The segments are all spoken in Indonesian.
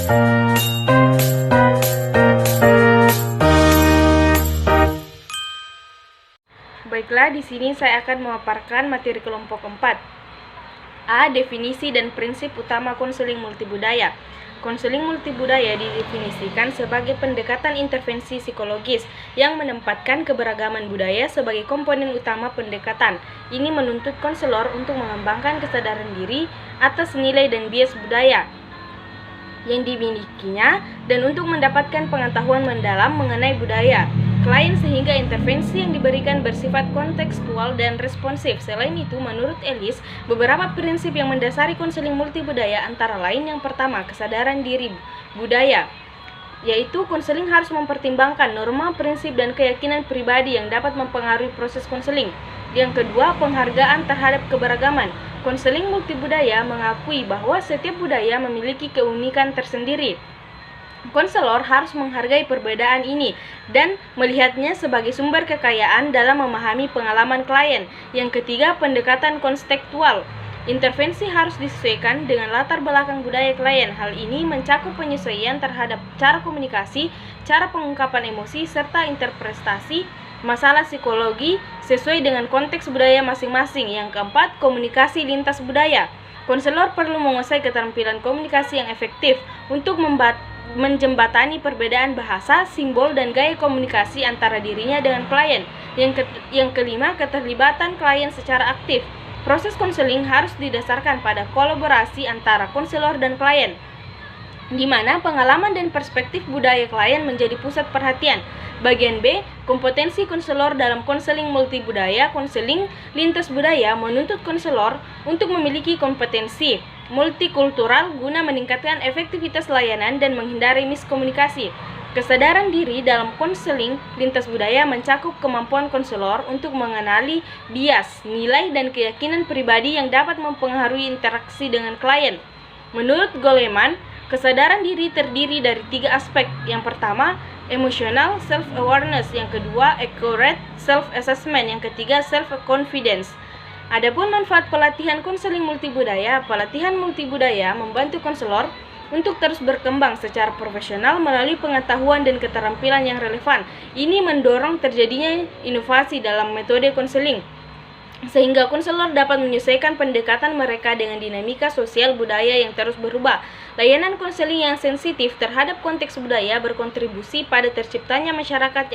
Baiklah, di sini saya akan memaparkan materi kelompok 4. A. Definisi dan prinsip utama konseling multibudaya. Konseling multibudaya didefinisikan sebagai pendekatan intervensi psikologis yang menempatkan keberagaman budaya sebagai komponen utama pendekatan. Ini menuntut konselor untuk mengembangkan kesadaran diri atas nilai dan bias budaya yang dimilikinya dan untuk mendapatkan pengetahuan mendalam mengenai budaya klien sehingga intervensi yang diberikan bersifat kontekstual dan responsif. Selain itu, menurut Ellis, beberapa prinsip yang mendasari konseling multibudaya antara lain yang pertama, kesadaran diri budaya, yaitu konseling harus mempertimbangkan norma, prinsip, dan keyakinan pribadi yang dapat mempengaruhi proses konseling. Yang kedua, penghargaan terhadap keberagaman. Konseling multibudaya mengakui bahwa setiap budaya memiliki keunikan tersendiri. Konselor harus menghargai perbedaan ini dan melihatnya sebagai sumber kekayaan dalam memahami pengalaman klien. Yang ketiga, pendekatan kontekstual. Intervensi harus disesuaikan dengan latar belakang budaya klien. Hal ini mencakup penyesuaian terhadap cara komunikasi, cara pengungkapan emosi, serta interpretasi masalah psikologi sesuai dengan konteks budaya masing-masing. Yang keempat, komunikasi lintas budaya. Konselor perlu menguasai keterampilan komunikasi yang efektif untuk menjembatani perbedaan bahasa, simbol, dan gaya komunikasi antara dirinya dengan klien. Yang kelima, keterlibatan klien secara aktif. Proses konseling harus didasarkan pada kolaborasi antara konselor dan klien, di mana pengalaman dan perspektif budaya klien menjadi pusat perhatian. Bagian B, kompetensi konselor dalam konseling multibudaya. Konseling lintas budaya menuntut konselor untuk memiliki kompetensi multikultural guna meningkatkan efektivitas layanan dan menghindari miskomunikasi. Kesadaran diri dalam konseling lintas budaya mencakup kemampuan konselor untuk mengenali bias, nilai, dan keyakinan pribadi yang dapat mempengaruhi interaksi dengan klien. Menurut Goleman, kesadaran diri terdiri dari 3 aspek. Yang pertama, emotional self-awareness. Yang kedua, accurate self-assessment. Yang ketiga, self-confidence. Adapun manfaat pelatihan konseling multibudaya, pelatihan multibudaya membantu konselor untuk terus berkembang secara profesional melalui pengetahuan dan keterampilan yang relevan. Ini mendorong terjadinya inovasi dalam metode konseling, sehingga konselor dapat menyesuaikan pendekatan mereka dengan dinamika sosial budaya yang terus berubah. Layanan konseling yang sensitif terhadap konteks budaya berkontribusi pada terciptanya masyarakat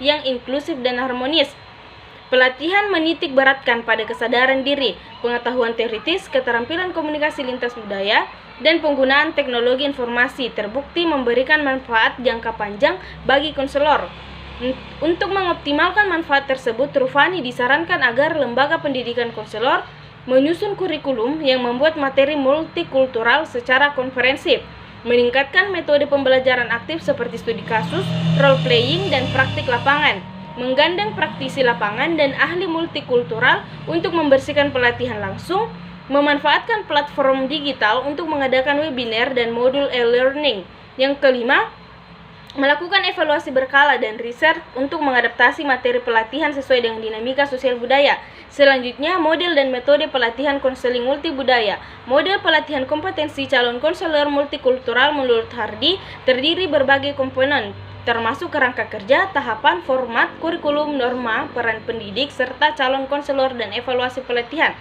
yang inklusif dan harmonis. Pelatihan menitik beratkan pada kesadaran diri, pengetahuan teoritis, keterampilan komunikasi lintas budaya, dan penggunaan teknologi informasi terbukti memberikan manfaat jangka panjang bagi konselor. Untuk mengoptimalkan manfaat tersebut, Rufani disarankan agar lembaga pendidikan konselor menyusun kurikulum yang membuat materi multikultural secara komprehensif, meningkatkan metode pembelajaran aktif seperti studi kasus, role playing, dan praktik lapangan, menggandeng praktisi lapangan dan ahli multikultural untuk membersihkan pelatihan langsung, memanfaatkan platform digital untuk mengadakan webinar dan modul e-learning. Yang kelima, melakukan evaluasi berkala dan riset untuk mengadaptasi materi pelatihan sesuai dengan dinamika sosial budaya. Selanjutnya, model dan metode pelatihan konseling multibudaya. Model pelatihan kompetensi calon konselor multikultural menurut Hardy terdiri berbagai komponen, termasuk kerangka kerja, tahapan, format, kurikulum, norma, peran pendidik, serta calon konselor dan evaluasi pelatihan.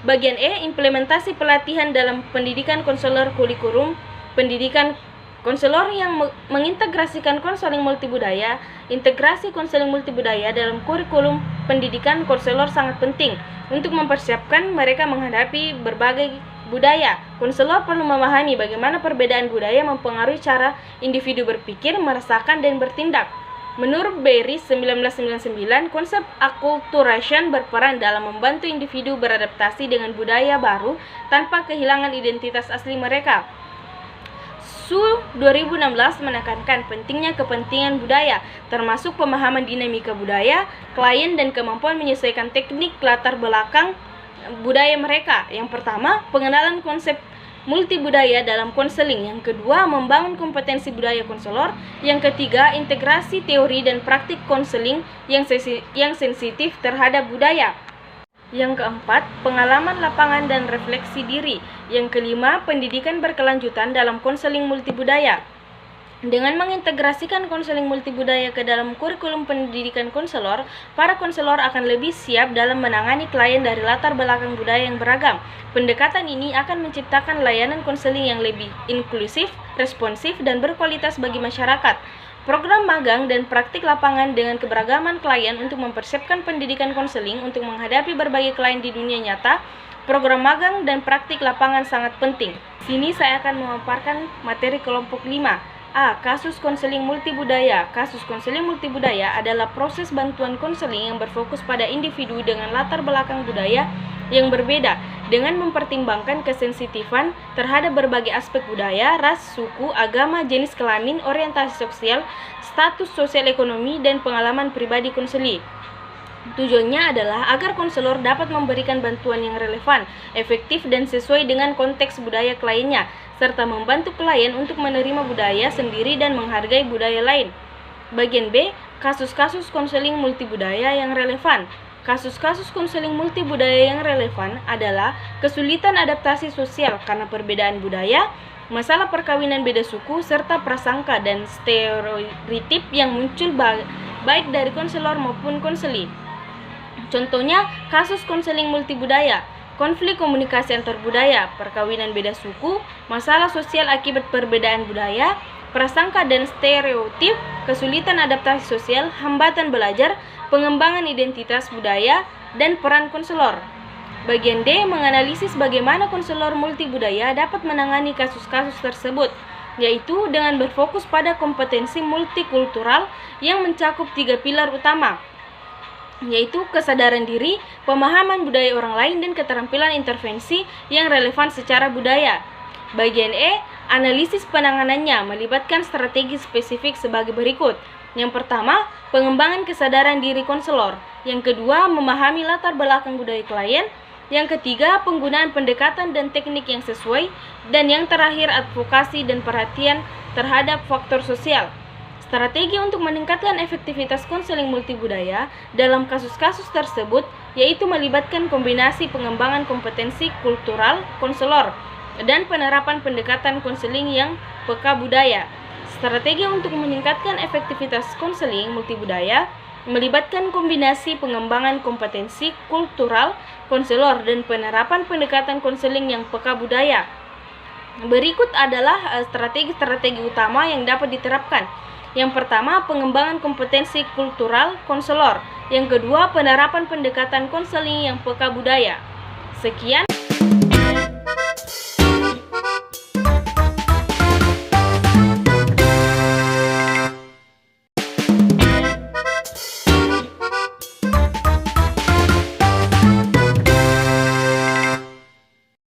Bagian E, implementasi pelatihan dalam pendidikan konselor. Kurikulum pendidikan konselor yang mengintegrasikan konseling multibudaya. Integrasi konseling multibudaya dalam kurikulum pendidikan konselor sangat penting untuk mempersiapkan mereka menghadapi berbagai budaya. Konselor perlu memahami bagaimana perbedaan budaya mempengaruhi cara individu berpikir, merasakan, dan bertindak. Menurut Berry 1999, konsep acculturation berperan dalam membantu individu beradaptasi dengan budaya baru tanpa kehilangan identitas asli mereka. Su 2016 menekankan pentingnya kepentingan budaya, termasuk pemahaman dinamika budaya, klien, dan kemampuan menyesuaikan teknik latar belakang budaya mereka. Yang pertama, pengenalan konsep multibudaya dalam konseling. Yang kedua, membangun kompetensi budaya konselor. Yang ketiga, integrasi teori dan praktik konseling yang sensitif terhadap budaya. Yang keempat, pengalaman lapangan dan refleksi diri. Yang kelima, pendidikan berkelanjutan dalam konseling multibudaya. Dengan mengintegrasikan konseling multibudaya ke dalam kurikulum pendidikan konselor, para konselor akan lebih siap dalam menangani klien dari latar belakang budaya yang beragam. Pendekatan ini akan menciptakan layanan konseling yang lebih inklusif, responsif, dan berkualitas bagi masyarakat. Program magang dan praktik lapangan dengan keberagaman klien untuk mempersiapkan pendidikan konseling untuk menghadapi berbagai klien di dunia nyata. Program magang dan praktik lapangan sangat penting. Sini saya akan memaparkan materi kelompok 5. A. Kasus konseling multibudaya. Kasus konseling multibudaya adalah proses bantuan konseling yang berfokus pada individu dengan latar belakang budaya yang berbeda, dengan mempertimbangkan kesensitifan terhadap berbagai aspek budaya, ras, suku, agama, jenis kelamin, orientasi sosial, status sosial ekonomi, dan pengalaman pribadi konseli. Tujuannya adalah agar konselor dapat memberikan bantuan yang relevan, efektif, dan sesuai dengan konteks budaya kliennya, serta membantu klien untuk menerima budaya sendiri dan menghargai budaya lain. Bagian B, kasus-kasus konseling multibudaya yang relevan. Kasus-kasus konseling multibudaya yang relevan adalah kesulitan adaptasi sosial karena perbedaan budaya, masalah perkawinan beda suku, serta prasangka dan stereotip yang muncul baik dari konselor maupun konseli. Contohnya, kasus konseling multibudaya, konflik komunikasi antar budaya, perkawinan beda suku, masalah sosial akibat perbedaan budaya, prasangka dan stereotip, kesulitan adaptasi sosial, hambatan belajar, pengembangan identitas budaya, dan peran konselor. Bagian D, menganalisis bagaimana konselor multibudaya dapat menangani kasus-kasus tersebut, yaitu dengan berfokus pada kompetensi multikultural yang mencakup 3 pilar utama, yaitu kesadaran diri, pemahaman budaya orang lain, dan keterampilan intervensi yang relevan secara budaya. Bagian E, analisis penanganannya melibatkan strategi spesifik sebagai berikut. Yang pertama, pengembangan kesadaran diri konselor. Yang kedua, memahami latar belakang budaya klien. Yang ketiga, penggunaan pendekatan dan teknik yang sesuai. Dan yang terakhir, advokasi dan perhatian terhadap faktor sosial. Strategi untuk meningkatkan efektivitas konseling multibudaya dalam kasus-kasus tersebut yaitu melibatkan kombinasi pengembangan kompetensi kultural konselor dan penerapan pendekatan konseling yang peka budaya. Strategi untuk meningkatkan efektivitas konseling multibudaya melibatkan kombinasi pengembangan kompetensi kultural konselor dan penerapan pendekatan konseling yang peka budaya. Berikut adalah strategi-strategi utama yang dapat diterapkan. Yang pertama, pengembangan kompetensi kultural konselor. Yang kedua, penerapan pendekatan konseling yang peka budaya. Sekian.